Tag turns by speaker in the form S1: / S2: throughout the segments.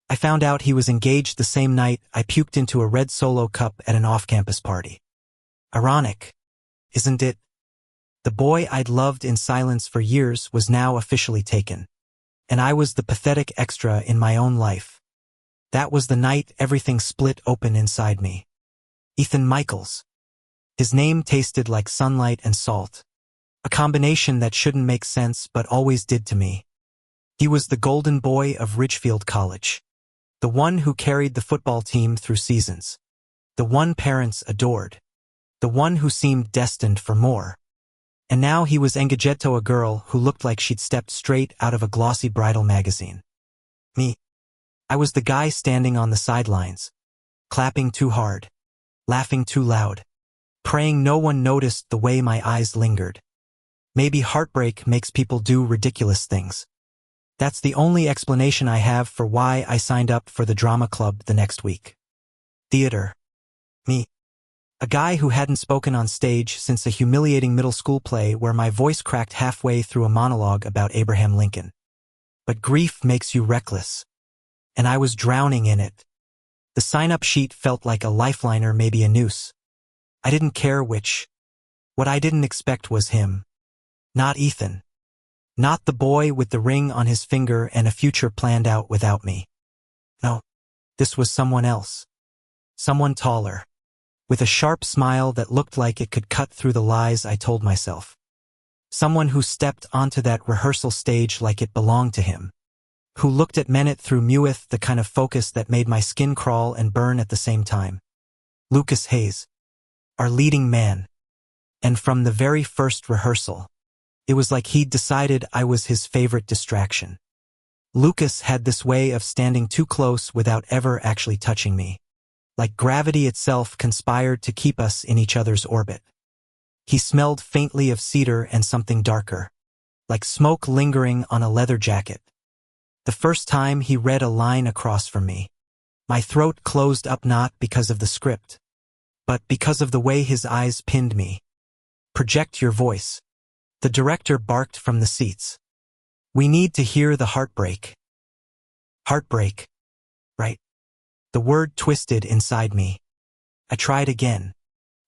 S1: I found out he was engaged the same night I puked into a red Solo cup at an off-campus party. Ironic, isn't it? The boy I'd loved in silence for years was now officially taken. And I was the pathetic extra in my own life. That was the night everything split open inside me. Ethan Michaels. His name tasted like sunlight and salt. A combination that shouldn't make sense but always did to me. He was the golden boy of Ridgefield College. The one who carried the football team through seasons. The one parents adored. The one who seemed destined for more. And now he was engaged to a girl who looked like she'd stepped straight out of a glossy bridal magazine. Me. I was the guy standing on the sidelines. Clapping too hard. Laughing too loud. Praying no one noticed the way my eyes lingered. Maybe heartbreak makes people do ridiculous things. That's the only explanation I have for why I signed up for the drama club the next week. Theater. Me. A guy who hadn't spoken on stage since a humiliating middle school play where my voice cracked halfway through a monologue about Abraham Lincoln. But grief makes you reckless. And I was drowning in it. The sign-up sheet felt like a lifeliner, maybe a noose. I didn't care which. What I didn't expect was him. Not Ethan. Not the boy with the ring on his finger and a future planned out without me. No, this was someone else. Someone taller. With a sharp smile that looked like it could cut through the lies I told myself. Someone who stepped onto that rehearsal stage like it belonged to him. Who looked at Menet through with the kind of focus that made my skin crawl and burn at the same time. Lucas Hayes. Our leading man. And from the very first rehearsal, it was like he'd decided I was his favorite distraction. Lucas had this way of standing too close without ever actually touching me. Like gravity itself conspired to keep us in each other's orbit. He smelled faintly of cedar and something darker. Like smoke lingering on a leather jacket. The first time he read a line across from me, my throat closed up not because of the script, but because of the way his eyes pinned me. Project your voice. The director barked from the seats. We need to hear the heartbreak. Heartbreak. Right. The word twisted inside me. I tried again.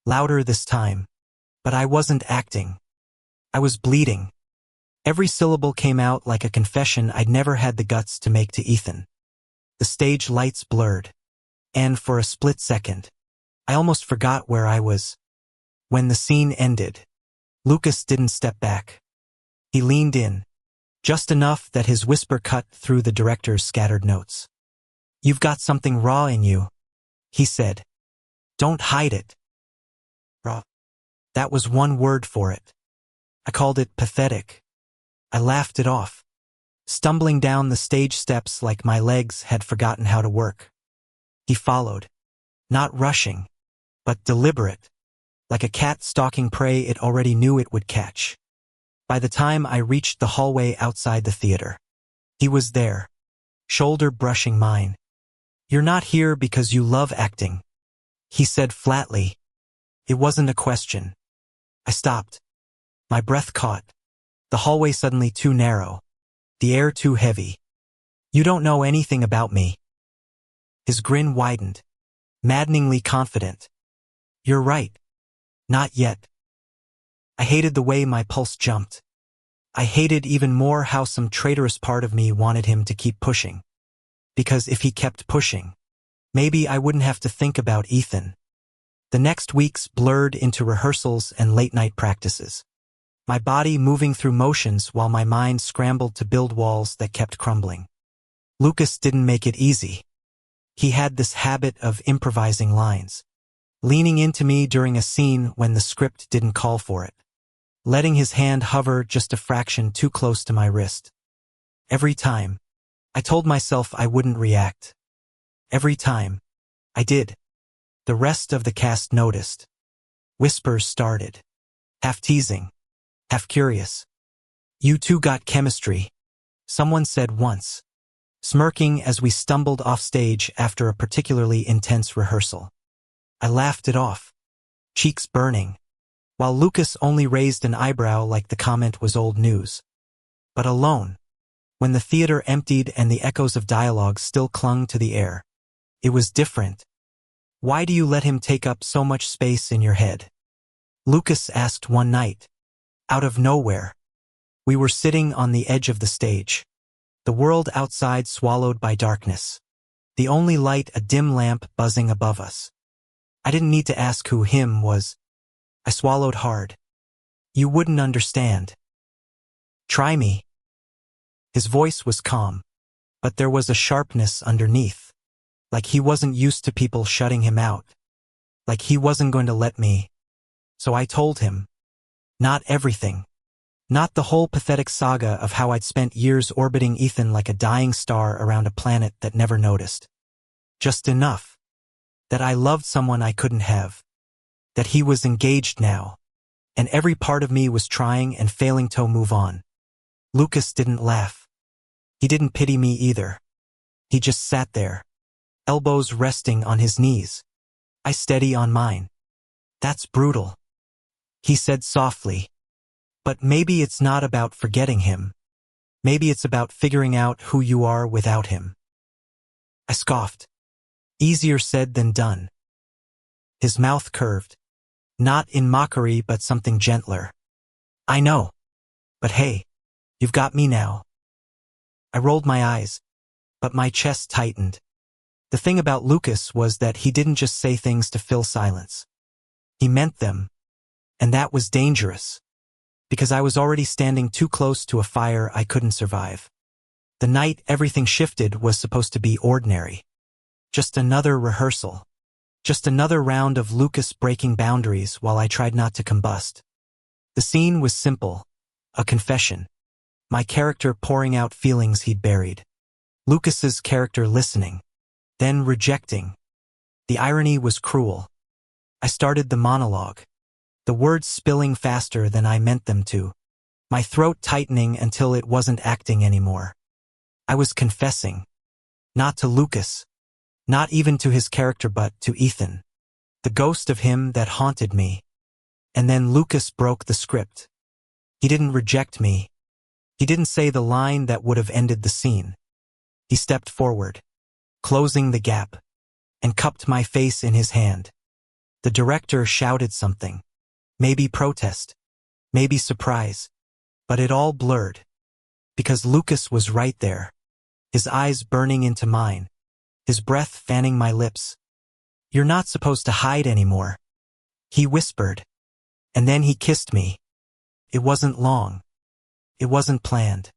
S1: Louder this time. But I wasn't acting. I was bleeding. Every syllable came out like a confession I'd never had the guts to make to Ethan. The stage lights blurred. And for a split second, I almost forgot where I was. When the scene ended, Lucas didn't step back. He leaned in, just enough that his whisper cut through the director's scattered notes. You've got something raw in you, he said. Don't hide it. Raw. That was one word for it. I called it pathetic. I laughed it off, stumbling down the stage steps like my legs had forgotten how to work. He followed, not rushing, but deliberate. Like a cat stalking prey it already knew it would catch. By the time I reached the hallway outside the theater, he was there, shoulder brushing mine. You're not here because you love acting, he said flatly. It wasn't a question. I stopped. My breath caught. The hallway suddenly too narrow. The air too heavy. You don't know anything about me. His grin widened, maddeningly confident. You're right. Not yet. I hated the way my pulse jumped. I hated even more how some traitorous part of me wanted him to keep pushing. Because if he kept pushing, maybe I wouldn't have to think about Ethan. The next weeks blurred into rehearsals and late-night practices. My body moving through motions while my mind scrambled to build walls that kept crumbling. Lucas didn't make it easy. He had this habit of improvising lines. Leaning into me during a scene when the script didn't call for it. Letting his hand hover just a fraction too close to my wrist. Every time, I told myself I wouldn't react. Every time, I did. The rest of the cast noticed. Whispers started. Half teasing. Half curious. You two got chemistry, someone said once. Smirking as we stumbled off stage after a particularly intense rehearsal. I laughed it off, cheeks burning, while Lucas only raised an eyebrow like the comment was old news. But alone, When the theater emptied and the echoes of dialogue still clung to the air. It was different. Why do you let him take up so much space in your head? Lucas asked one night. Out of nowhere. We were sitting on the edge of the stage. The world outside swallowed by darkness. The only light a dim lamp buzzing above us. I didn't need to ask who him was. I swallowed hard. You wouldn't understand. Try me. His voice was calm, but there was a sharpness underneath. Like he wasn't used to people shutting him out. Like he wasn't going to let me. So I told him. Not everything. Not the whole pathetic saga of how I'd spent years orbiting Ethan like a dying star around a planet that never noticed. Just enough. That I loved someone I couldn't have. That he was engaged now. And every part of me was trying and failing to move on. Lucas didn't laugh. He didn't pity me either. He just sat there. Elbows resting on his knees. I steady on mine. That's brutal. He said softly. But maybe it's not about forgetting him. Maybe it's about figuring out who you are without him. I scoffed. Easier said than done. His mouth curved. Not in mockery but something gentler. I know. But hey, you've got me now. I rolled my eyes, but my chest tightened. The thing about Lucas was that he didn't just say things to fill silence. He meant them. And that was dangerous. Because I was already standing too close to a fire I couldn't survive. The night everything shifted was supposed to be ordinary. Just another rehearsal. Just another round of Lucas breaking boundaries while I tried not to combust. The scene was simple. A confession. My character pouring out feelings he'd buried. Lucas's character listening. Then rejecting. The irony was cruel. I started the monologue. The words spilling faster than I meant them to. My throat tightening until it wasn't acting anymore. I was confessing. Not to Lucas. Not even to his character but to Ethan. The ghost of him that haunted me. And then Lucas broke the script. He didn't reject me. He didn't say the line that would have ended the scene. He stepped forward, closing the gap, and cupped my face in his hand. The director shouted something. Maybe protest. Maybe surprise. But it all blurred. Because Lucas was right there. His eyes burning into mine. His breath fanning my lips. You're not supposed to hide anymore. He whispered. And then he kissed me. It wasn't long. It wasn't planned.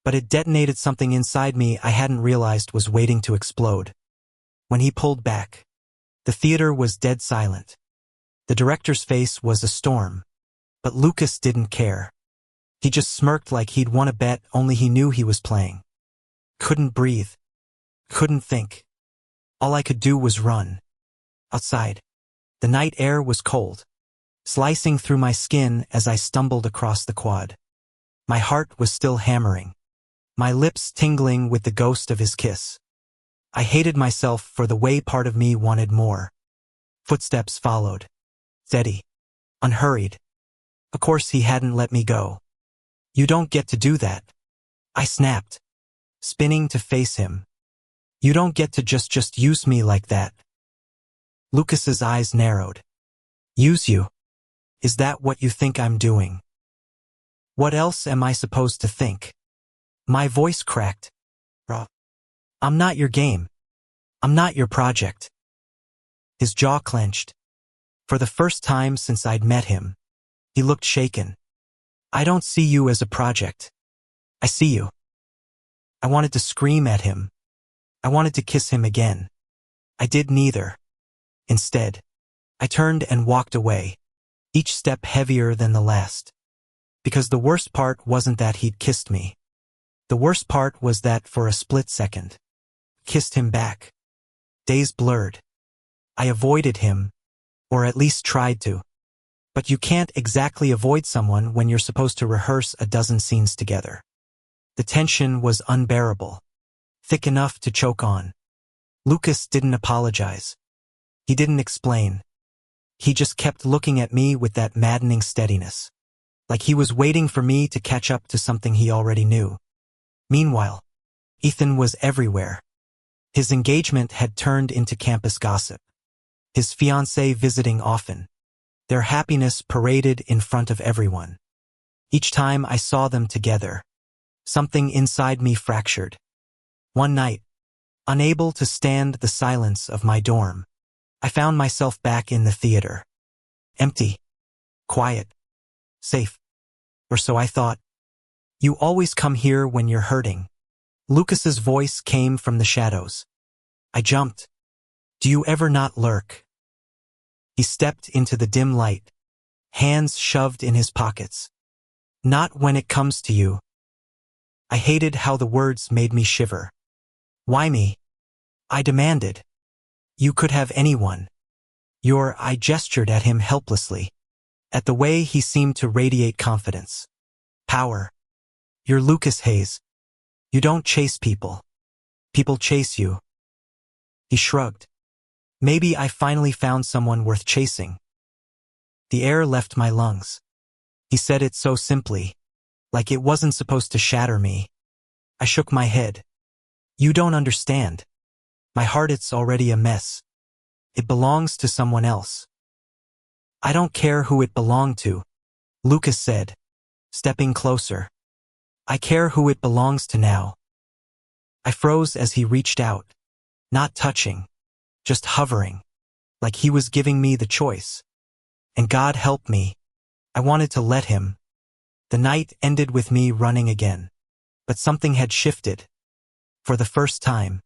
S1: But it detonated something inside me I hadn't realized was waiting to explode. When he pulled back, the theater was dead silent. The director's face was a storm. But Lucas didn't care. He just smirked like he'd won a bet only he knew he was playing. Couldn't breathe. Couldn't think. All I could do was run. Outside. The night air was cold, slicing through my skin as I stumbled across the quad. My heart was still hammering. My lips tingling with the ghost of his kiss. I hated myself for the way part of me wanted more. Footsteps followed. Steady. Unhurried. Of course he hadn't let me go. You don't get to do that. I snapped. Spinning to face him. You don't get to just use me like that. Lucas's eyes narrowed. Use you? Is that what you think I'm doing? What else am I supposed to think? My voice cracked. I'm not your game. I'm not your project. His jaw clenched. For the first time since I'd met him, he looked shaken. I don't see you as a project. I see you. I wanted to scream at him. I wanted to kiss him again. I did neither. Instead, I turned and walked away, each step heavier than the last. Because the worst part wasn't that he'd kissed me. The worst part was that for a split second, kissed him back. Days blurred. I avoided him, or at least tried to. But you can't exactly avoid someone when you're supposed to rehearse a dozen scenes together. The tension was unbearable, thick enough to choke on. Lucas didn't apologize. He didn't explain. He just kept looking at me with that maddening steadiness, like he was waiting for me to catch up to something he already knew. Meanwhile, Ethan was everywhere. His engagement had turned into campus gossip. His fiancée visiting often. Their happiness paraded in front of everyone. Each time I saw them together, something inside me fractured. One night, unable to stand the silence of my dorm, I found myself back in the theater. Empty, quiet, safe. Or so I thought. You always come here when you're hurting. Lucas's voice came from the shadows. I jumped. Do you ever not lurk? He stepped into the dim light, hands shoved in his pockets. Not when it comes to you. I hated how the words made me shiver. Why me? I demanded. You could have anyone. I gestured at him helplessly, at the way he seemed to radiate confidence. Power. You're Lucas Hayes. You don't chase people. People chase you. He shrugged. Maybe I finally found someone worth chasing. The air left my lungs. He said it so simply, like it wasn't supposed to shatter me. I shook my head. You don't understand. My heart, it's already a mess. It belongs to someone else. I don't care who it belonged to, Lucas said, stepping closer. I care who it belongs to now. I froze as he reached out, not touching, just hovering, like he was giving me the choice. And God help me, I wanted to let him. The night ended with me running again. But something had shifted. For the first time,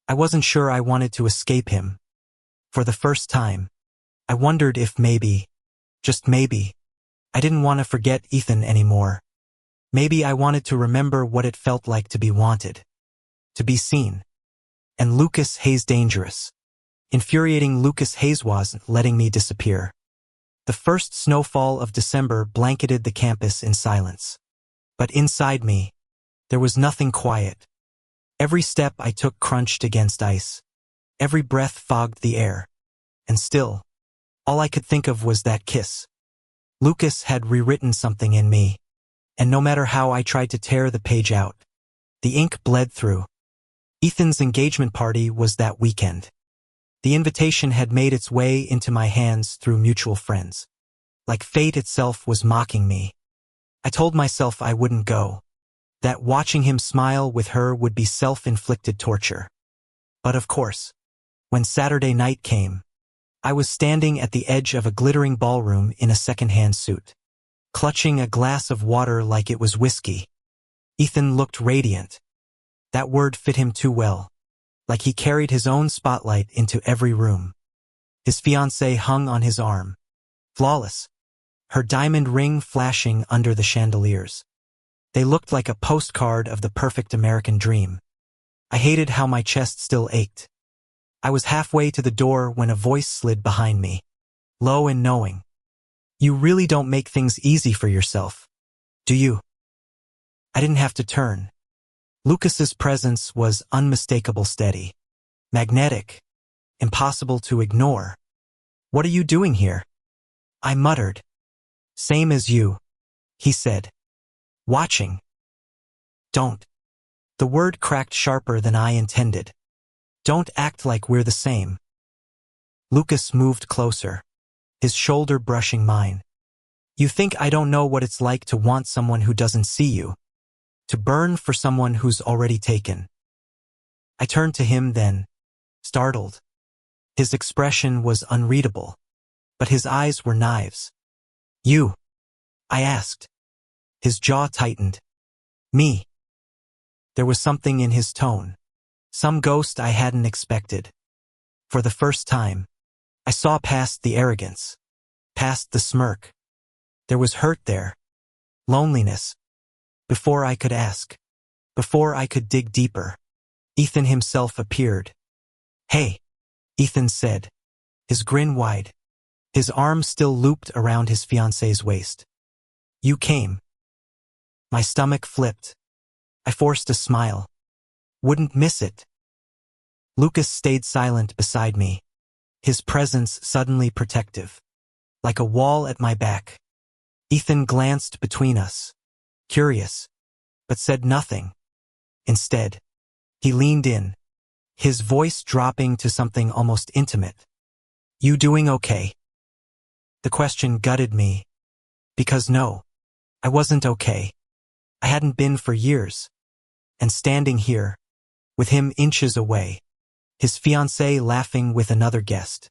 S1: I wasn't sure I wanted to escape him. For the first time, I wondered if maybe, just maybe, I didn't want to forget Ethan anymore. Maybe I wanted to remember what it felt like to be wanted, to be seen. And Lucas Hayes dangerous. Infuriating Lucas Hayes wasn't letting me disappear. The first snowfall of December blanketed the campus in silence. But inside me, there was nothing quiet. Every step I took crunched against ice. Every breath fogged the air. And still, all I could think of was that kiss. Lucas had rewritten something in me. And no matter how I tried to tear the page out, the ink bled through. Ethan's engagement party was that weekend. The invitation had made its way into my hands through mutual friends. Like fate itself was mocking me. I told myself I wouldn't go. That watching him smile with her would be self-inflicted torture. But of course, when Saturday night came, I was standing at the edge of a glittering ballroom in a second-hand suit, clutching a glass of water like it was whiskey. Ethan looked radiant. That word fit him too well, like he carried his own spotlight into every room. His fiancée hung on his arm, flawless, her diamond ring flashing under the chandeliers. They looked like a postcard of the perfect American dream. I hated how my chest still ached. I was halfway to the door when a voice slid behind me, low and knowing. You really don't make things easy for yourself, do you? I didn't have to turn. Lucas's presence was unmistakable, steady, magnetic, impossible to ignore. What are you doing here? I muttered. Same as you, he said. Watching. Don't. The word cracked sharper than I intended. Don't act like we're the same. Lucas moved closer, his shoulder brushing mine. You think I don't know what it's like to want someone who doesn't see you? To burn for someone who's already taken? I turned to him then, startled. His expression was unreadable, but his eyes were knives. You? I asked. His jaw tightened. Me. There was something in his tone, some ghost I hadn't expected. For the first time, I saw past the arrogance, past the smirk. There was hurt there, loneliness. Before I could ask, before I could dig deeper, Ethan himself appeared. Hey, Ethan said, his grin wide, his arm still looped around his fiancée's waist. You came. My stomach flipped. I forced a smile. Wouldn't miss it. Lucas stayed silent beside me, his presence suddenly protective, like a wall at my back. Ethan glanced between us, curious, but said nothing. Instead, he leaned in, his voice dropping to something almost intimate. "You doing okay?" The question gutted me, because no, I wasn't okay. I hadn't been for years. And standing here, with him inches away, his fiancée laughing with another guest,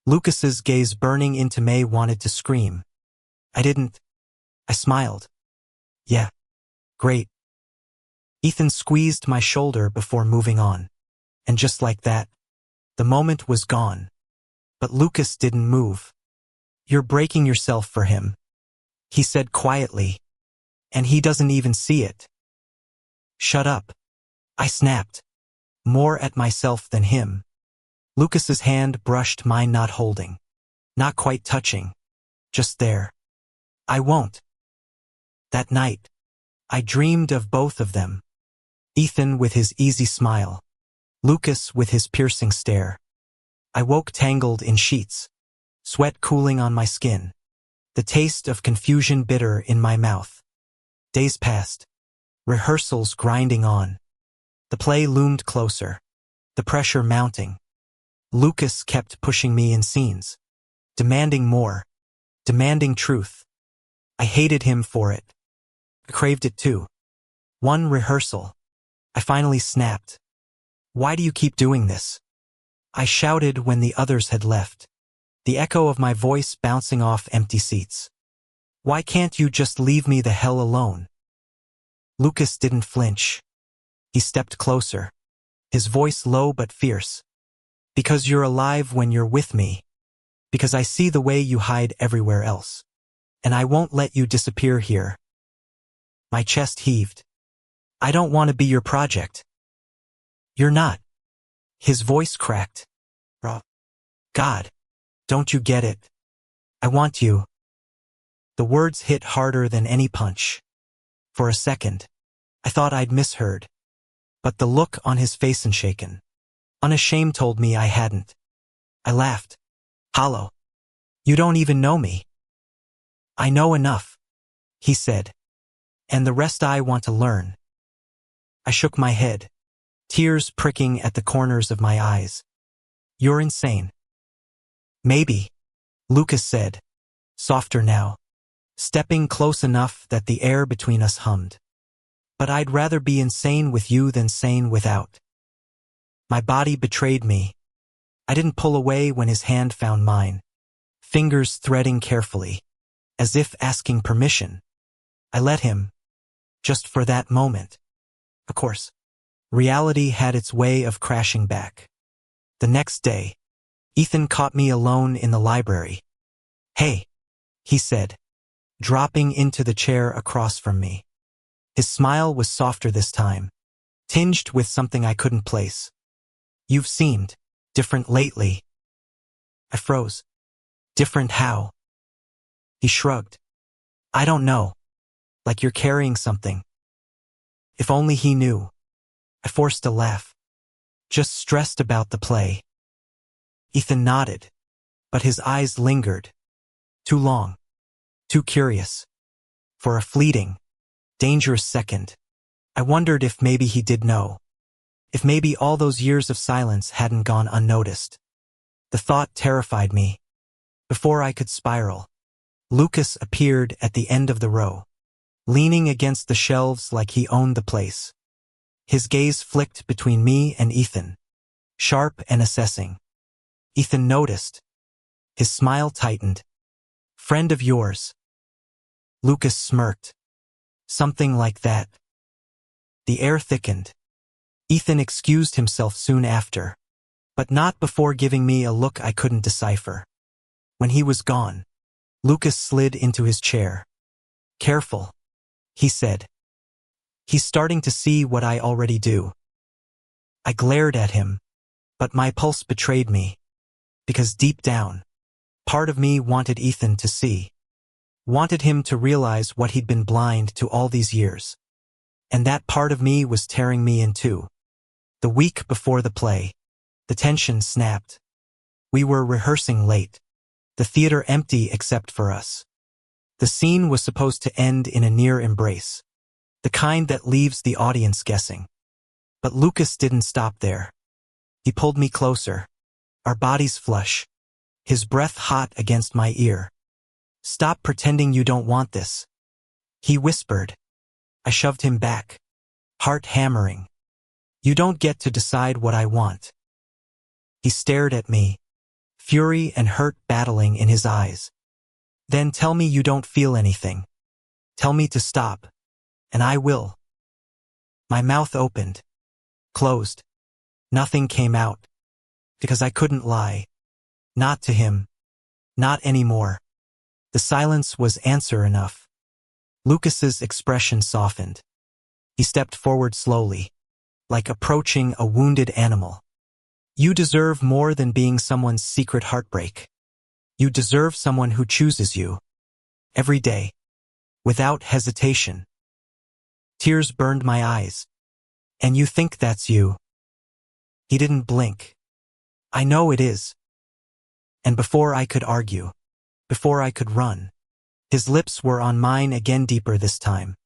S1: Lucas's gaze burning into me, wanted to scream. I didn't. I smiled. "Yeah, great." Ethan squeezed my shoulder before moving on. And just like that, the moment was gone. But Lucas didn't move. "You're breaking yourself for him," he said quietly. "And he doesn't even see it." "Shut up," I snapped, more at myself than him. Lucas's hand brushed mine, not holding, not quite touching, just there. "I won't." That night, I dreamed of both of them. Ethan with his easy smile, Lucas with his piercing stare. I woke tangled in sheets, sweat cooling on my skin, the taste of confusion bitter in my mouth. Days passed, rehearsals grinding on. The play loomed closer, the pressure mounting. Lucas kept pushing me in scenes, demanding more, demanding truth. I hated him for it. I craved it too. One rehearsal, I finally snapped. "Why do you keep doing this?" I shouted when the others had left, the echo of my voice bouncing off empty seats. "Why can't you just leave me the hell alone?" Lucas didn't flinch. He stepped closer, his voice low but fierce. "Because you're alive when you're with me. Because I see the way you hide everywhere else. And I won't let you disappear here." My chest heaved. "I don't want to be your project." "You're not." His voice cracked. "God, don't you get it? I want you." The words hit harder than any punch. For a second, I thought I'd misheard. But the look on his face, unshaken, unashamed, told me I hadn't. I laughed. "Hollow. You don't even know me." "I know enough," he said. "And the rest I want to learn." I shook my head, tears pricking at the corners of my eyes. "You're insane." "Maybe," Lucas said, softer now, stepping close enough that the air between us hummed. "But I'd rather be insane with you than sane without." My body betrayed me. I didn't pull away when his hand found mine, fingers threading carefully, as if asking permission. I let him, just for that moment. Of course, reality had its way of crashing back. The next day, Ethan caught me alone in the library. "Hey," he said, dropping into the chair across from me. His smile was softer this time, tinged with something I couldn't place. "You've seemed different lately." I froze. "Different how?" He shrugged. "I don't know. Like you're carrying something." If only he knew. I forced a laugh. "Just stressed about the play." Ethan nodded, but his eyes lingered. Too long. Too curious. For a fleeting, dangerous second, I wondered if maybe he did know. If maybe all those years of silence hadn't gone unnoticed. The thought terrified me. Before I could spiral, Lucas appeared at the end of the row, leaning against the shelves like he owned the place. His gaze flicked between me and Ethan, sharp and assessing. Ethan noticed. His smile tightened. "Friend of yours." Lucas smirked. "Something like that." The air thickened. Ethan excused himself soon after, but not before giving me a look I couldn't decipher. When he was gone, Lucas slid into his chair. "Careful," he said. "He's starting to see what I already do." I glared at him, but my pulse betrayed me, because deep down, part of me wanted Ethan to see. Wanted him to realize what he'd been blind to all these years. And that part of me was tearing me in two. The week before the play, the tension snapped. We were rehearsing late, the theater empty except for us. The scene was supposed to end in a near embrace, the kind that leaves the audience guessing. But Lucas didn't stop there. He pulled me closer, our bodies flush, his breath hot against my ear. "Stop pretending you don't want this," he whispered. I shoved him back, heart hammering. "You don't get to decide what I want." He stared at me, fury and hurt battling in his eyes. "Then tell me you don't feel anything. Tell me to stop, and I will." My mouth opened, closed. Nothing came out, because I couldn't lie. Not to him. Not anymore. The silence was answer enough. Lucas's expression softened. He stepped forward slowly, like approaching a wounded animal. "You deserve more than being someone's secret heartbreak. You deserve someone who chooses you. Every day. Without hesitation." Tears burned my eyes. "And you think that's you?" He didn't blink. "I know it is." And before I could argue, before I could run, his lips were on mine again, deeper this time.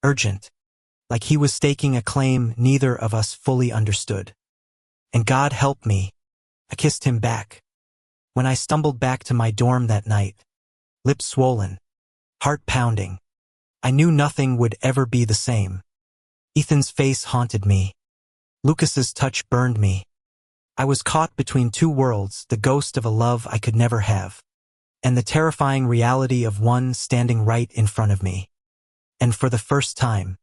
S1: Urgent. Like he was staking a claim neither of us fully understood. "And God help me," I kissed him back. When I stumbled back to my dorm that night, lips swollen, heart pounding, I knew nothing would ever be the same. Ethan's face haunted me. Lucas's touch burned me. I was caught between two worlds, the ghost of a love I could never have, and the terrifying reality of one standing right in front of me. And for the first time,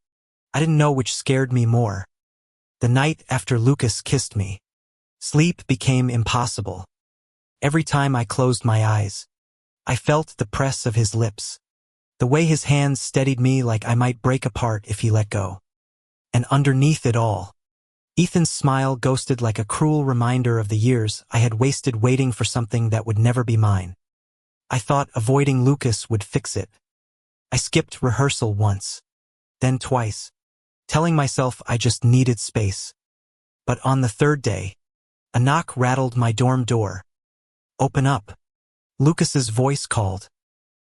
S1: I didn't know which scared me more. The night after Lucas kissed me, sleep became impossible. Every time I closed my eyes, I felt the press of his lips, the way his hands steadied me like I might break apart if he let go. And underneath it all, Ethan's smile ghosted like a cruel reminder of the years I had wasted waiting for something that would never be mine. I thought avoiding Lucas would fix it. I skipped rehearsal once, then twice, telling myself I just needed space. But on the third day, a knock rattled my dorm door. "Open up." Lucas's voice called.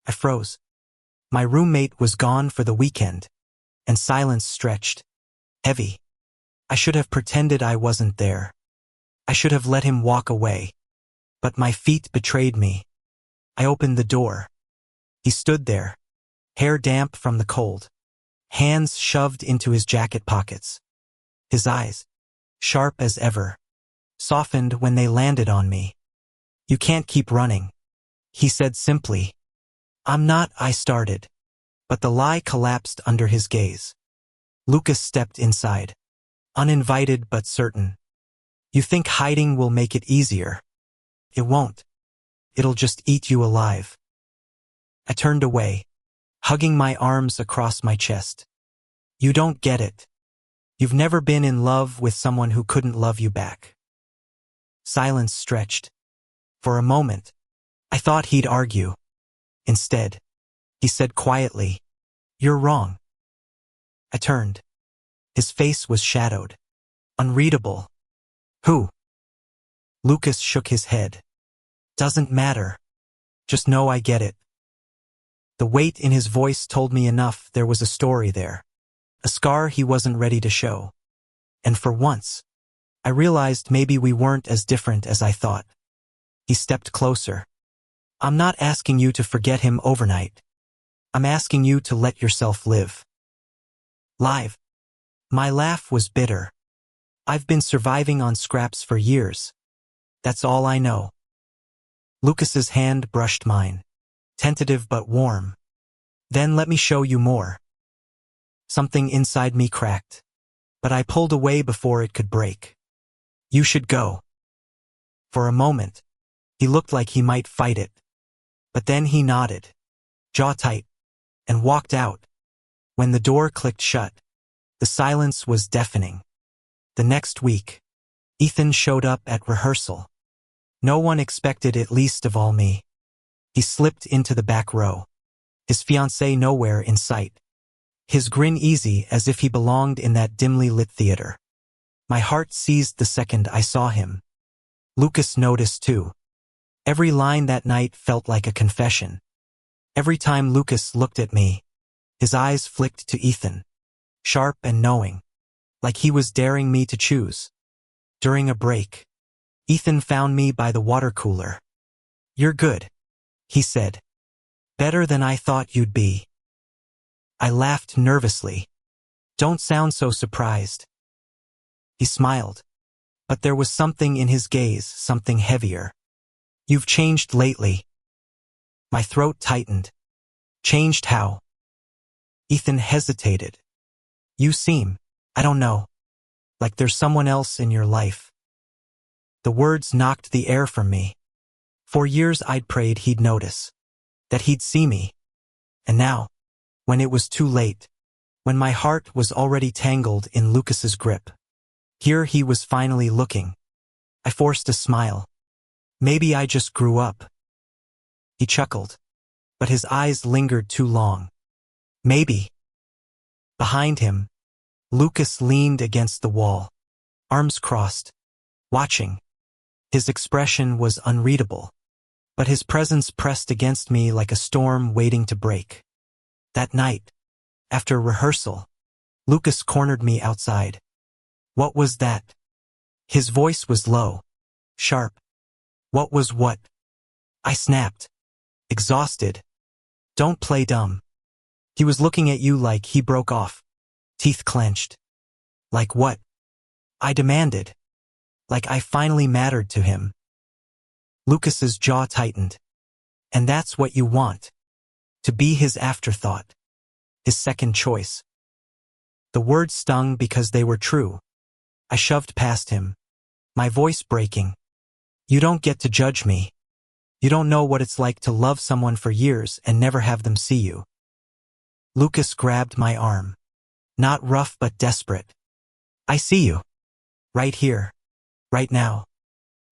S1: I froze. My roommate was gone for the weekend, and silence stretched, heavy. I should have pretended I wasn't there. I should have let him walk away. But my feet betrayed me. I opened the door. He stood there, hair damp from the cold, hands shoved into his jacket pockets. His eyes, sharp as ever, softened when they landed on me. "You can't keep running," he said simply. "I'm not," I started. But the lie collapsed under his gaze. Lucas stepped inside, uninvited but certain. "You think hiding will make it easier? It won't. It'll just eat you alive." I turned away, hugging my arms across my chest. "You don't get it. You've never been in love with someone who couldn't love you back." Silence stretched. For a moment, I thought he'd argue. Instead, he said quietly, "You're wrong." I turned. His face was shadowed, unreadable. "Who?" Lucas shook his head. "Doesn't matter. Just know I get it." The weight in his voice told me enough. There was a story there, a scar he wasn't ready to show. And for once, I realized maybe we weren't as different as I thought. He stepped closer. "I'm not asking you to forget him overnight. I'm asking you to let yourself live." Live. My laugh was bitter. "I've been surviving on scraps for years. That's all I know." Lucas's hand brushed mine, tentative but warm. "Then let me show you more." Something inside me cracked, but I pulled away before it could break. "You should go." For a moment, he looked like he might fight it. But then he nodded, jaw tight, and walked out. When the door clicked shut, the silence was deafening. The next week, Ethan showed up at rehearsal. No one expected it, least of all me. He slipped into the back row, his fiancée nowhere in sight, his grin easy as if he belonged in that dimly lit theater. My heart seized the second I saw him. Lucas noticed too. Every line that night felt like a confession. Every time Lucas looked at me, his eyes flicked to Ethan, sharp and knowing. like he was daring me to choose. During a break, Ethan found me by the water cooler. "You're good," he said. "Better than I thought you'd be." I laughed nervously. "Don't sound so surprised." He smiled, but there was something in his gaze, something heavier. "You've changed lately." My throat tightened. "Changed how?" Ethan hesitated. "You seem, I don't know, like there's someone else in your life." The words knocked the air from me. For years I'd prayed he'd notice, that he'd see me. And now, when it was too late, when my heart was already tangled in Lucas's grip, here he was finally looking. I forced a smile. Maybe I just grew up. He chuckled, but his eyes lingered too long. Maybe. Behind him, Lucas leaned against the wall, arms crossed, watching. His expression was unreadable, but his presence pressed against me like a storm waiting to break. That night, after rehearsal, Lucas cornered me outside. "What was that?" His voice was low, sharp. "What was what?" I snapped, exhausted. "Don't play dumb." He was looking at you like he broke off, teeth clenched. "Like what?" I demanded. Like I finally mattered to him. Lucas's jaw tightened. "And that's what you want? To be his afterthought? His second choice?" The words stung because they were true. I shoved past him, my voice breaking. "You don't get to judge me. You don't know what it's like to love someone for years and never have them see you." Lucas grabbed my arm. Not rough but desperate. "I see you. Right here. Right now.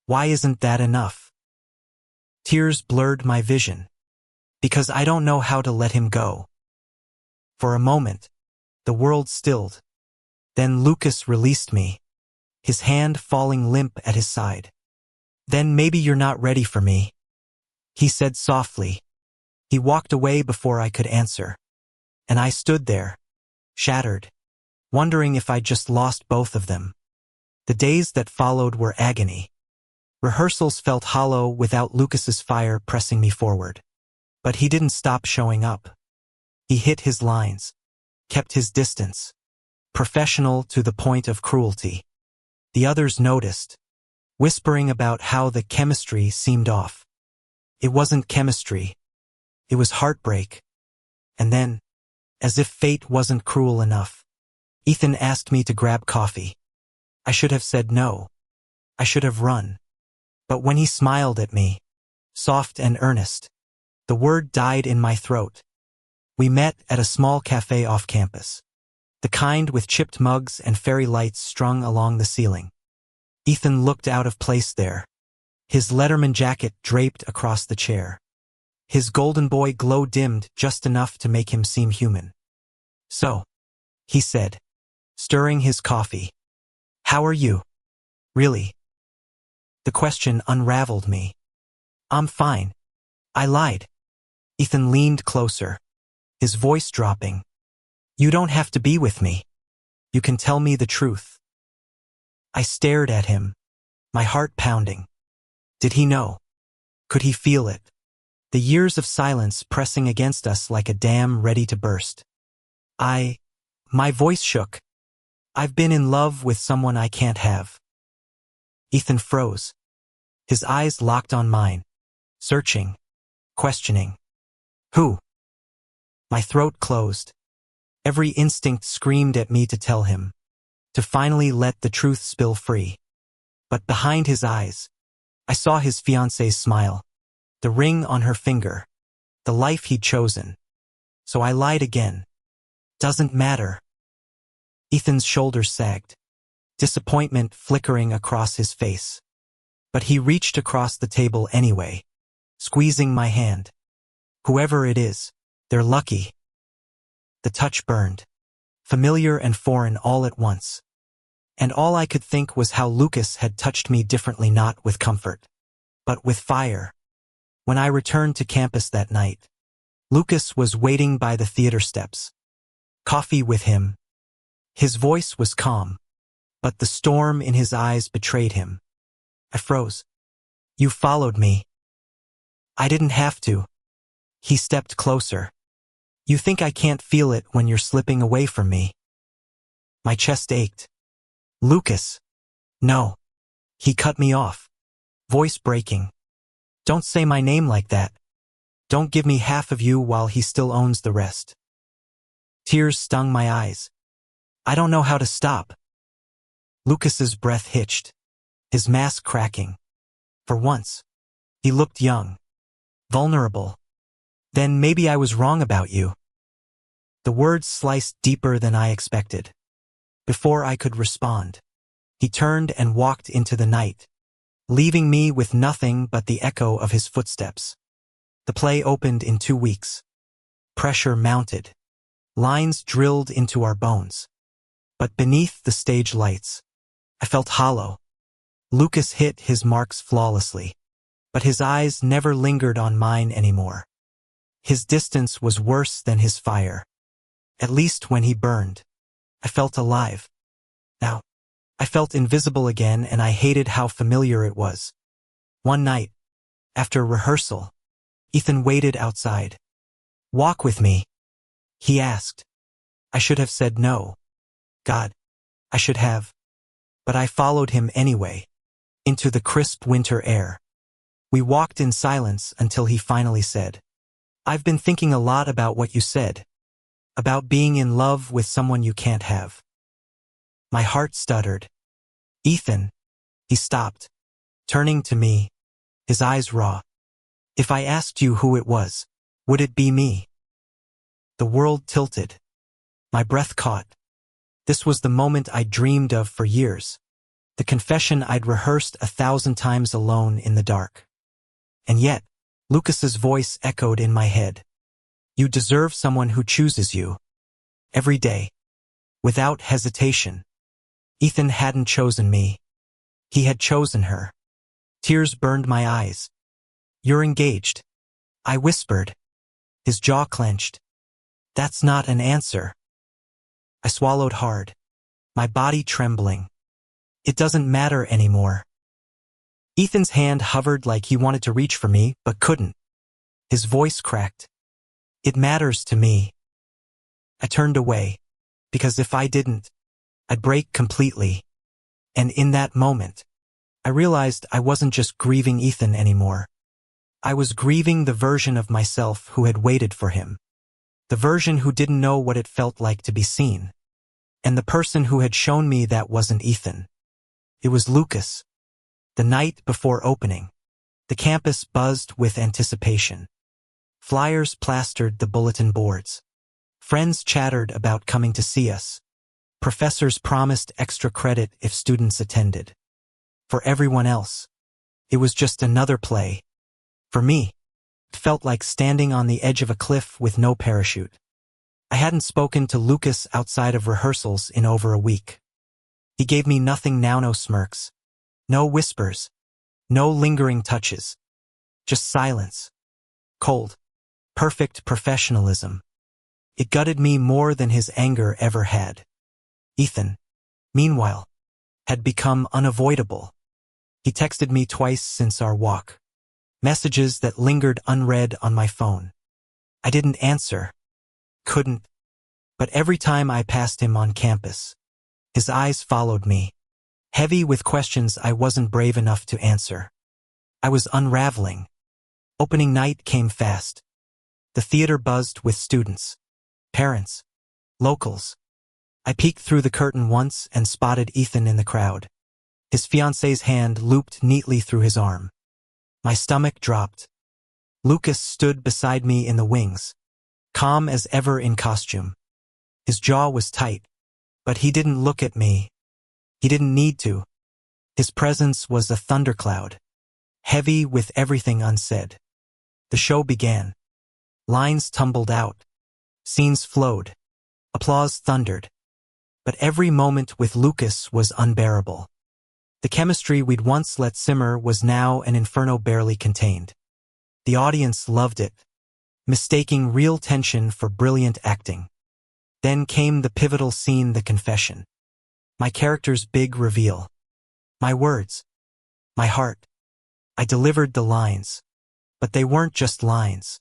S1: Why isn't that enough?" Tears blurred my vision. "Because I don't know how to let him go." For a moment, the world stilled. Then Lucas released me, his hand falling limp at his side. "Then maybe you're not ready for me," he said softly. He walked away before I could answer. And I stood there, shattered, wondering if I'd just lost both of them. The days that followed were agony. Rehearsals felt hollow without Lucas's fire pressing me forward. But he didn't stop showing up. He hit his lines, kept his distance, professional to the point of cruelty. The others noticed, whispering about how the chemistry seemed off. It wasn't chemistry. It was heartbreak. And then, as if fate wasn't cruel enough, Ethan asked me to grab coffee. I should have said no. I should have run. But when he smiled at me, soft and earnest, the word died in my throat. We met at a small cafe off campus, the kind with chipped mugs and fairy lights strung along the ceiling. Ethan looked out of place there, his Letterman jacket draped across the chair. His golden boy glow dimmed just enough to make him seem human. "So," he said, stirring his coffee, "how are you? Really?" The question unraveled me. "I'm fine." I lied. Ethan leaned closer, his voice dropping. "You don't have to be with me. You can tell me the truth." I stared at him, my heart pounding. Did he know? Could he feel it? The years of silence pressing against us like a dam ready to burst. My voice shook. "I've been in love with someone I can't have." Ethan froze. His eyes locked on mine, searching, questioning. "Who?" My throat closed. Every instinct screamed at me to tell him, to finally let the truth spill free. But behind his eyes, I saw his fiancée's smile, the ring on her finger, the life he'd chosen. So I lied again. "Doesn't matter." Ethan's shoulders sagged, disappointment flickering across his face. But he reached across the table anyway, squeezing my hand. "Whoever it is, they're lucky." The touch burned, familiar and foreign all at once. And all I could think was how Lucas had touched me differently, not with comfort, but with fire. When I returned to campus that night, Lucas was waiting by the theater steps. Coffee with him, His voice was calm, but the storm in his eyes betrayed him. I froze. You followed me. I didn't have to. He stepped closer. You think I can't feel it when you're slipping away from me? My chest ached. Lucas. No. He cut me off. Voice breaking. Don't say my name like that. Don't give me half of you while he still owns the rest. Tears stung my eyes. I don't know how to stop. Lucas's breath hitched, his mask cracking. For once, he looked young, vulnerable. Then maybe I was wrong about you. The words sliced deeper than I expected. Before I could respond, he turned and walked into the night, leaving me with nothing but the echo of his footsteps. The play opened in 2 weeks. Pressure mounted. Lines drilled into our bones. But beneath the stage lights, I felt hollow. Lucas hit his marks flawlessly, but his eyes never lingered on mine anymore. His distance was worse than his fire. At least when he burned, I felt alive. Now, I felt invisible again, and I hated how familiar it was. One night, after rehearsal, Ethan waited outside. Walk with me, he asked. I should have said no. God, I should have. But I followed him anyway, into the crisp winter air. We walked in silence until he finally said, I've been thinking a lot about what you said, about being in love with someone you can't have. My heart stuttered. Ethan, he stopped, turning to me, his eyes raw. If I asked you who it was, would it be me? The world tilted. My breath caught. This was the moment I dreamed of for years, the confession I'd rehearsed 1,000 times alone in the dark. And yet, Lucas's voice echoed in my head. You deserve someone who chooses you. Every day. Without hesitation. Ethan hadn't chosen me. He had chosen her. Tears burned my eyes. You're engaged, I whispered. His jaw clenched. That's not an answer. I swallowed hard, my body trembling. It doesn't matter anymore. Ethan's hand hovered like he wanted to reach for me, but couldn't. His voice cracked. It matters to me. I turned away, because if I didn't, I'd break completely. And in that moment, I realized I wasn't just grieving Ethan anymore. I was grieving the version of myself who had waited for him. The version who didn't know what it felt like to be seen. And the person who had shown me that wasn't Ethan. It was Lucas. The night before opening, the campus buzzed with anticipation. Flyers plastered the bulletin boards. Friends chattered about coming to see us. Professors promised extra credit if students attended. For everyone else, it was just another play. For me, it felt like standing on the edge of a cliff with no parachute. I hadn't spoken to Lucas outside of rehearsals in over a week. He gave me nothing now, no smirks, no whispers, no lingering touches. Just silence. Cold, perfect professionalism. It gutted me more than his anger ever had. Ethan, meanwhile, had become unavoidable. He texted me twice since our walk. Messages that lingered unread on my phone. I didn't answer. Couldn't. But every time I passed him on campus, his eyes followed me, heavy with questions I wasn't brave enough to answer. I was unraveling. Opening night came fast. The theater buzzed with students, parents, locals. I peeked through the curtain once and spotted Ethan in the crowd. His fiancée's hand looped neatly through his arm. My stomach dropped. Lucas stood beside me in the wings, calm as ever in costume. His jaw was tight, but he didn't look at me. He didn't need to. His presence was a thundercloud, heavy with everything unsaid. The show began. Lines tumbled out. Scenes flowed. Applause thundered. But every moment with Lucas was unbearable. The chemistry we'd once let simmer was now an inferno barely contained. The audience loved it, mistaking real tension for brilliant acting. Then came the pivotal scene, the confession. My character's big reveal. My words. My heart. I delivered the lines. But they weren't just lines.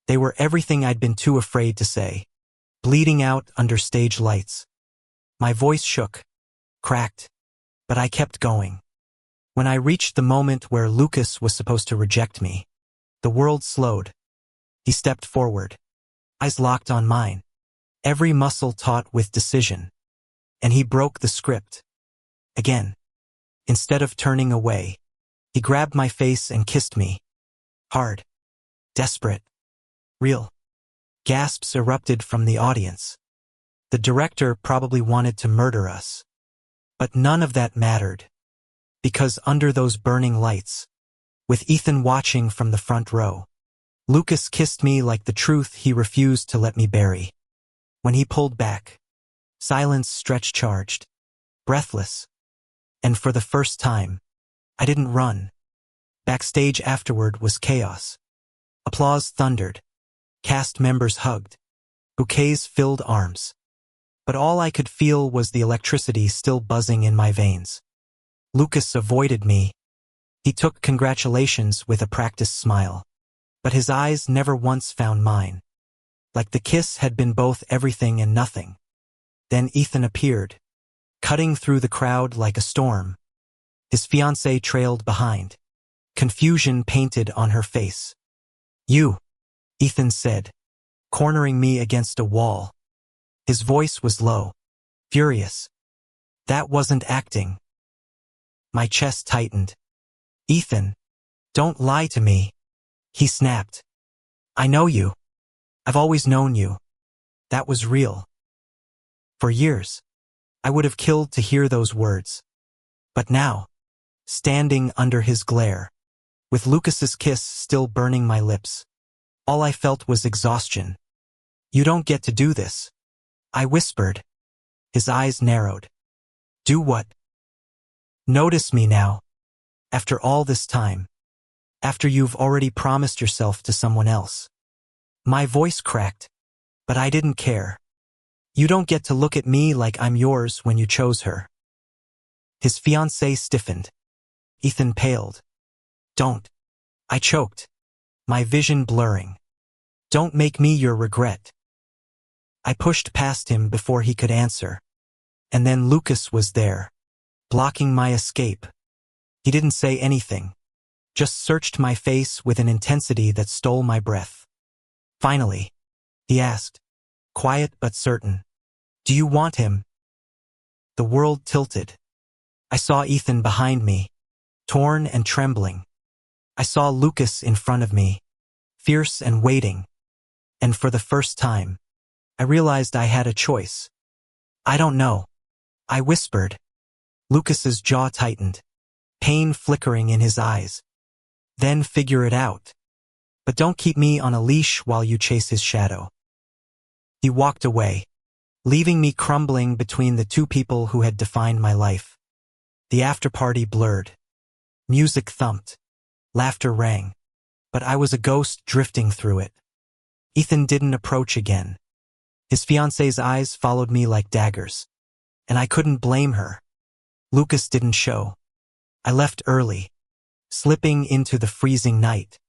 S1: They were everything I'd been too afraid to say, bleeding out under stage lights. My voice shook, cracked, but I kept going. When I reached the moment where Lucas was supposed to reject me, the world slowed. He stepped forward, eyes locked on mine, every muscle taut with decision. And he broke the script. Again. Instead of turning away, he grabbed my face and kissed me. Hard. Desperate. Real. Gasps erupted from the audience. The director probably wanted to murder us. But none of that mattered. Because under those burning lights, with Ethan watching from the front row, Lucas kissed me like the truth he refused to let me bury. When he pulled back, silence stretched charged, breathless. And for the first time, I didn't run. Backstage afterward was chaos. Applause thundered. Cast members hugged. Bouquets filled arms. But all I could feel was the electricity still buzzing in my veins. Lucas avoided me. He took congratulations with a practiced smile. But his eyes never once found mine. Like the kiss had been both everything and nothing. Then Ethan appeared, cutting through the crowd like a storm. His fiancée trailed behind, confusion painted on her face. "You," Ethan said, cornering me against a wall. His voice was low, furious. That wasn't acting. My chest tightened. "Ethan, don't lie to me," he snapped. "I know you. I've always known you. That was real." For years, I would have killed to hear those words. But now, standing under his glare, with Lucas's kiss still burning my lips, all I felt was exhaustion. "You don't get to do this," I whispered. His eyes narrowed. "Do what?" "Notice me now. After all this time. After you've already promised yourself to someone else." My voice cracked, but I didn't care. "You don't get to look at me like I'm yours when you chose her." His fiancée stiffened. Ethan paled. "Don't." I choked, my vision blurring. "Don't make me your regret." I pushed past him before he could answer. And then Lucas was there, blocking my escape. He didn't say anything, just searched my face with an intensity that stole my breath. Finally, he asked, quiet but certain, "Do you want him?" The world tilted. I saw Ethan behind me, torn and trembling. I saw Lucas in front of me, fierce and waiting. And for the first time, I realized I had a choice. "I don't know," I whispered. Lucas's jaw tightened, pain flickering in his eyes. "Then figure it out. But don't keep me on a leash while you chase his shadow." He walked away, leaving me crumbling between the two people who had defined my life. The after-party blurred. Music thumped. Laughter rang. But I was a ghost drifting through it. Ethan didn't approach again. His fiancée's eyes followed me like daggers. And I couldn't blame her. Lucas didn't show. I left early, slipping into the freezing night.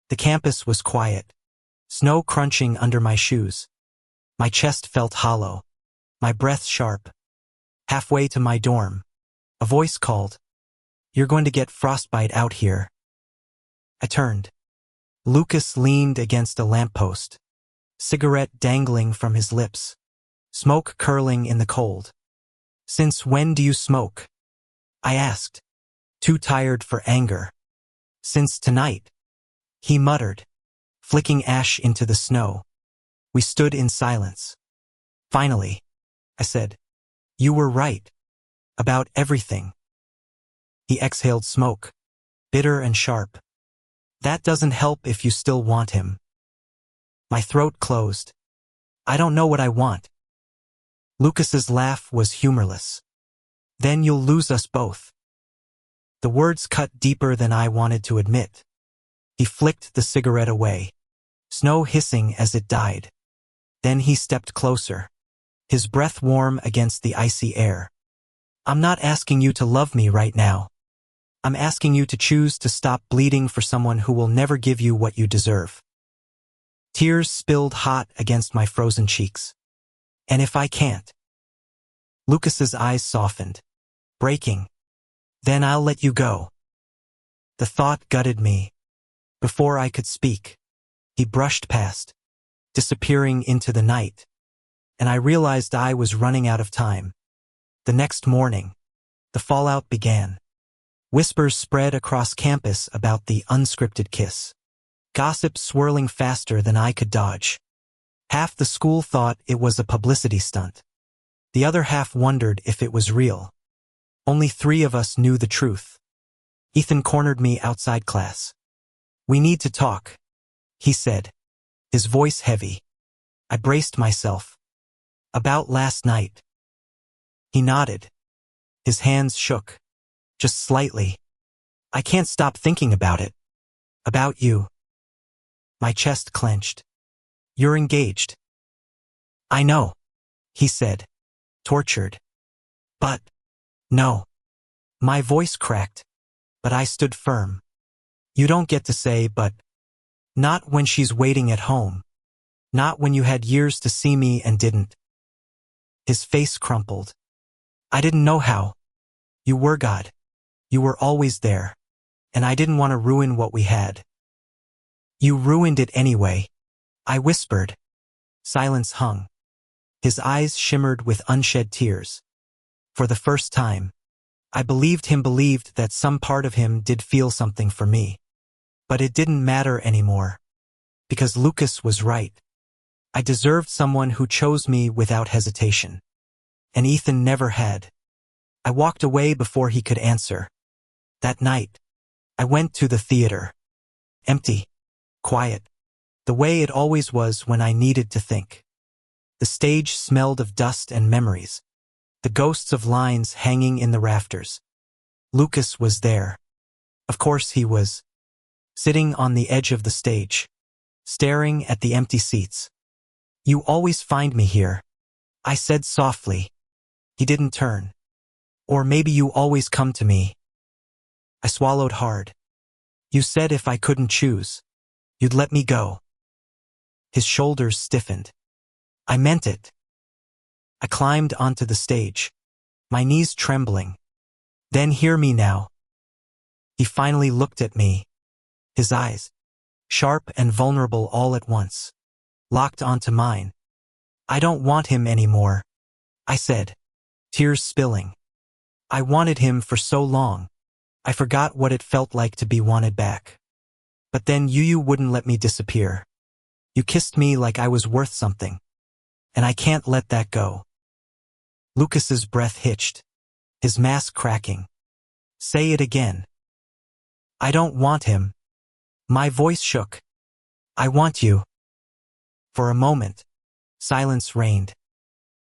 S1: The campus was quiet, snow crunching under my shoes. My chest felt hollow, my breath sharp. Halfway to my dorm, a voice called, "You're going to get frostbite out here." I turned. Lucas leaned against a lamppost, cigarette dangling from his lips, smoke curling in the cold. "Since when do you smoke?" I asked, too tired for anger. "Since tonight," he muttered, flicking ash into the snow. We stood in silence. "Finally," I said, "you were right. About everything." He exhaled smoke, bitter and sharp. "That doesn't help if you still want him." My throat closed. "I don't know what I want." Lucas's laugh was humorless. "Then you'll lose us both." The words cut deeper than I wanted to admit. He flicked the cigarette away, snow hissing as it died. Then he stepped closer, his breath warm against the icy air. I'm not asking you to love me right now. I'm asking you to choose to stop bleeding for someone who will never give you what you deserve. Tears spilled hot against my frozen cheeks. And if I can't? Lucas's eyes softened, breaking. Then I'll let you go. The thought gutted me. Before I could speak, he brushed past, disappearing into the night, and I realized I was running out of time. The next morning, the fallout began. Whispers spread across campus about the unscripted kiss. Gossip swirling faster than I could dodge. Half the school thought it was a publicity stunt. The other half wondered if it was real. Only 3 of us knew the truth. Ethan cornered me outside class. "We need to talk," he said, his voice heavy. I braced myself. "About last night." He nodded. His hands shook. Just slightly. "I can't stop thinking about it. About you." My chest clenched. "You're engaged." "I know," he said, tortured. "But, no." My voice cracked, but I stood firm. "You don't get to say but. Not when she's waiting at home. Not when you had years to see me and didn't." His face crumpled. "I didn't know how. You were God. You were always there. And I didn't want to ruin what we had." "You ruined it anyway," I whispered. Silence hung. His eyes shimmered with unshed tears. For the first time, I believed him believed that some part of him did feel something for me. But it didn't matter anymore. Because Lucas was right. I deserved someone who chose me without hesitation. And Ethan never had. I walked away before he could answer. That night, I went to the theater. Empty. Quiet. The way it always was when I needed to think. The stage smelled of dust and memories. The ghosts of lines hanging in the rafters. Lucas was there. Of course he was. Sitting on the edge of the stage. Staring at the empty seats. "You always find me here," I said softly. He didn't turn. "Or maybe you always come to me." I swallowed hard. "You said if I couldn't choose, you'd let me go." His shoulders stiffened. "I meant it." I climbed onto the stage, my knees trembling. "Then hear me now." He finally looked at me. His eyes, sharp and vulnerable all at once, locked onto mine. "I don't want him anymore," I said, tears spilling. "I wanted him for so long. I forgot what it felt like to be wanted back. But then you wouldn't let me disappear. You kissed me like I was worth something. And I can't let that go." Lucas's breath hitched, his mask cracking. "Say it again." "I don't want him." My voice shook. "I want you." For a moment, silence reigned.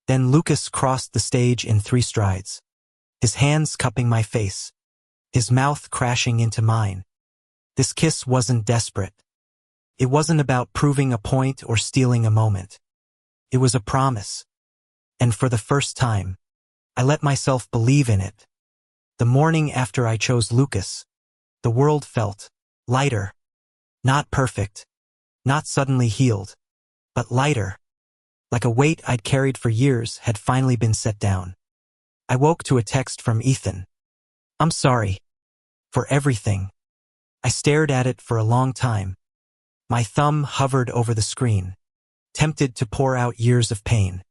S1: Then Lucas crossed the stage in 3 strides, his hands cupping my face, his mouth crashing into mine. This kiss wasn't desperate. It wasn't about proving a point or stealing a moment. It was a promise. And for the first time, I let myself believe in it. The morning after I chose Lucas, the world felt lighter. Not perfect, not suddenly healed, but lighter. Like a weight I'd carried for years had finally been set down. I woke to a text from Ethan. "I'm sorry. For everything." I stared at it for a long time. My thumb hovered over the screen, tempted to pour out years of pain.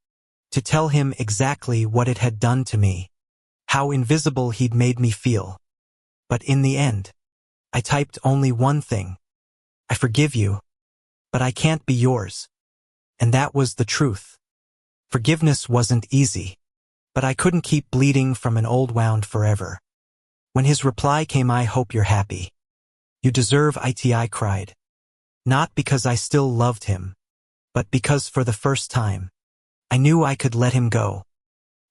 S1: To tell him exactly what it had done to me. How invisible he'd made me feel. But in the end, I typed only one thing. "I forgive you, but I can't be yours." And that was the truth. Forgiveness wasn't easy, but I couldn't keep bleeding from an old wound forever. When his reply came, "I hope you're happy." "You deserve it," I cried. Not because I still loved him, but because for the first time, I knew I could let him go.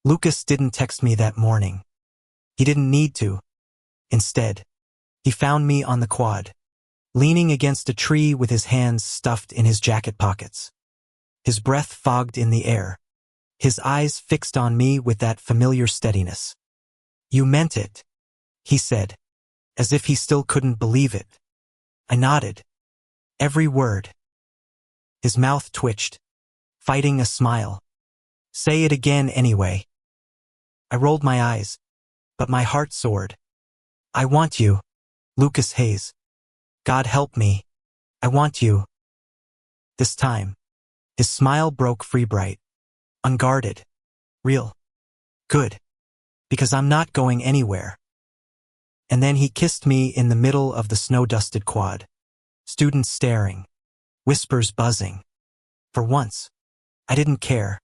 S1: Lucas didn't text me that morning. He didn't need to. Instead, he found me on the quad, leaning against a tree with his hands stuffed in his jacket pockets. His breath fogged in the air, his eyes fixed on me with that familiar steadiness. "You meant it," he said, as if he still couldn't believe it. I nodded. Every word. His mouth twitched, fighting a smile. "Say it again anyway." I rolled my eyes, but my heart soared. "I want you, Lucas Hayes. God help me. I want you." This time, his smile broke free, bright, unguarded, real. "Good. Because I'm not going anywhere." And then he kissed me in the middle of the snow-dusted quad. Students staring, whispers buzzing. For once, I didn't care.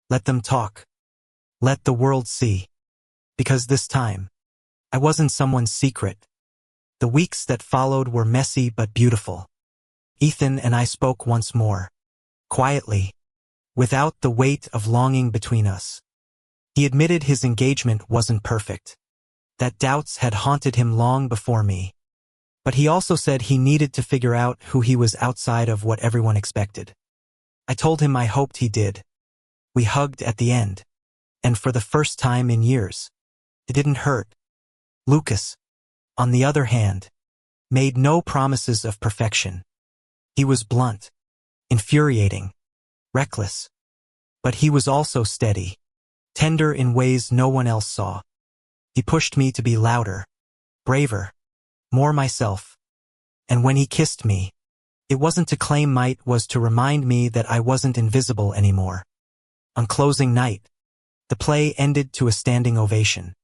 S1: Let them talk. Let the world see. Because this time, I wasn't someone's secret. The weeks that followed were messy but beautiful. Ethan and I spoke once more. Quietly, without the weight of longing between us. He admitted his engagement wasn't perfect, that doubts had haunted him long before me. But he also said he needed to figure out who he was outside of what everyone expected. I told him I hoped he did. We hugged at the end, and for the first time in years, it didn't hurt. Lucas, on the other hand, made no promises of perfection. He was blunt, infuriating, reckless. But he was also steady, tender in ways no one else saw. He pushed me to be louder, braver, more myself. And when he kissed me, it wasn't to claim might, was to remind me that I wasn't invisible anymore. On closing night, the play ended to a standing ovation.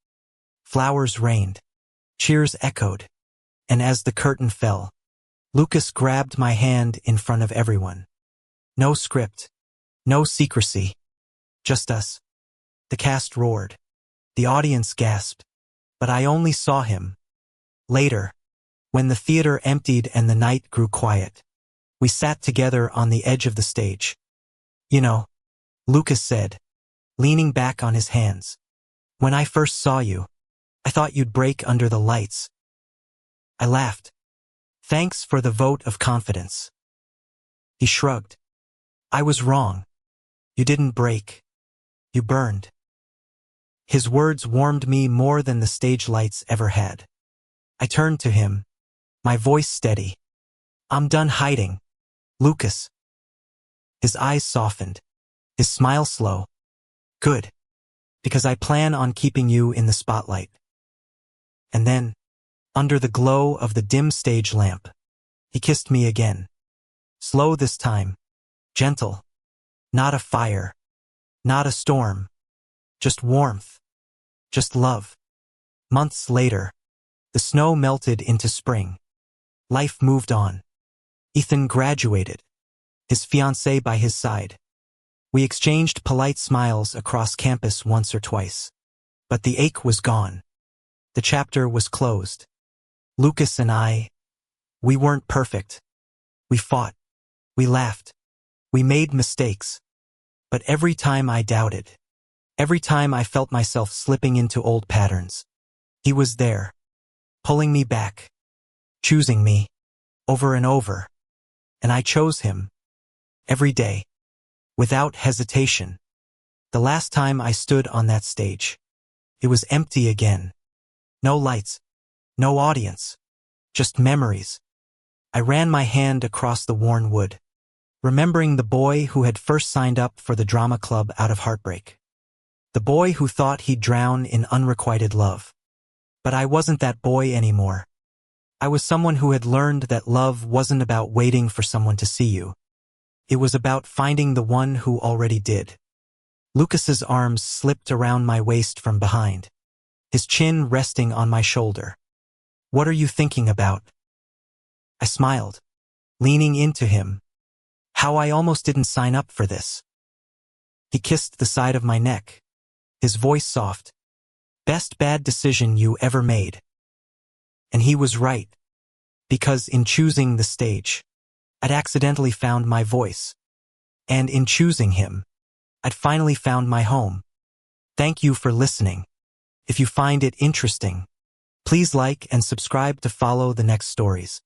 S1: Flowers rained, cheers echoed, and as the curtain fell, Lucas grabbed my hand in front of everyone. No script, no secrecy, just us. The cast roared. The audience gasped, but I only saw him. Later, when the theater emptied and the night grew quiet, we sat together on the edge of the stage. "You know," Lucas said, leaning back on his hands, "when I first saw you, I thought you'd break under the lights." I laughed. "Thanks for the vote of confidence." He shrugged. "I was wrong. You didn't break. You burned." His words warmed me more than the stage lights ever had. I turned to him, my voice steady. "I'm done hiding, Lucas." His eyes softened, his smile slow. "Good. Because I plan on keeping you in the spotlight." And then, under the glow of the dim stage lamp, he kissed me again. Slow this time, gentle. Not a fire, not a storm, just warmth, just love. Months later, the snow melted into spring. Life moved on. Ethan graduated, his fiancée by his side. We exchanged polite smiles across campus once or twice. But the ache was gone. The chapter was closed. Lucas and I, we weren't perfect. We fought. We laughed. We made mistakes. But every time I doubted, every time I felt myself slipping into old patterns, he was there, pulling me back, choosing me, over and over. And I chose him, every day, without hesitation. The last time I stood on that stage, it was empty again. No lights, no audience, just memories. I ran my hand across the worn wood, remembering the boy who had first signed up for the drama club out of Heartbreak. The boy who thought he'd drown in unrequited love. But I wasn't that boy anymore. I was someone who had learned that love wasn't about waiting for someone to see you. It was about finding the one who already did. Lucas's arms slipped around my waist from behind, his chin resting on my shoulder. "What are you thinking about?" I smiled, leaning into him. How I almost didn't sign up for this. He kissed the side of my neck, his voice soft. "Best bad decision you ever made." And he was right, because in choosing the stage, I'd accidentally found my voice. And in choosing him, I'd finally found my home. Thank you for listening. If you find it interesting, please like and subscribe to follow the next stories.